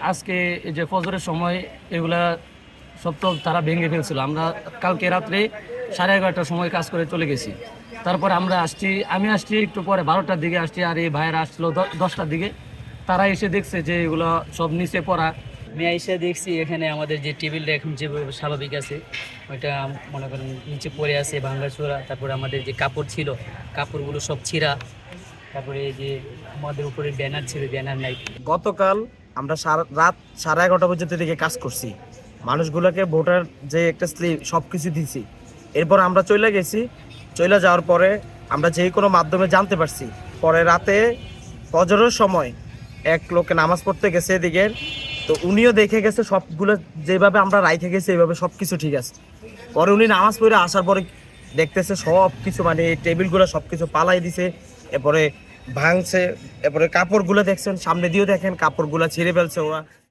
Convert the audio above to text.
আজকে এই যে ফজরের সময় এগুলা সব তো তারা ভেঙে ফেলছিল। আমরা কালকে রাত্রে 11:30টার সময় কাজ করে চলে গেছি। তারপর আমি আসছি একটু পরে 12টার দিকে আসছি, আর এই ভাইয়েরা আসছিল 10টার দিকে। তারা এসে দেখছে যে এগুলো সব নিচে পড়া। আমি এসে দেখছি এখানে আমাদের যে টেবিলটা এখন যেভাবে স্বাভাবিক আছে ওইটা মনে করেন নিচে পড়ে আছে ভাঙাচোরা। তারপরে আমাদের যে কাপড় ছিল কাপড়গুলো সব ছিঁড়া। তারপরে এই যে আমাদের উপরে ব্যানার ছিল, ব্যানার নাই। গতকাল আমরা রাত 11:30 পর্যন্ত দিকে কাজ করছি, মানুষগুলোকে ভোটার যে একটা স্লিপ সব কিছু দিছি। এরপর আমরা চলে গেছি। চলে যাওয়ার পরে আমরা যে কোনো মাধ্যমে জানতে পারছি, পরে রাতে ফজরের সময় এক লোকে নামাজ পড়তে গেছে এদিকে, তো উনিও দেখে গেছে সবগুলো যেভাবে আমরা রাইখে গেছি এইভাবে সব কিছু ঠিক আছে। পরে উনি নামাজ পড়ে আসার পরে দেখতেছে সব কিছু মানে এই টেবিলগুলো সব কিছু পালাই দিছে, এরপরে ভাঙছে। এরপরে কাপড়গুলো দেখছেন, সামনে দিয়েও দেখেন কাপড়গুলো ছিঁড়ে ফেলছে ওরা।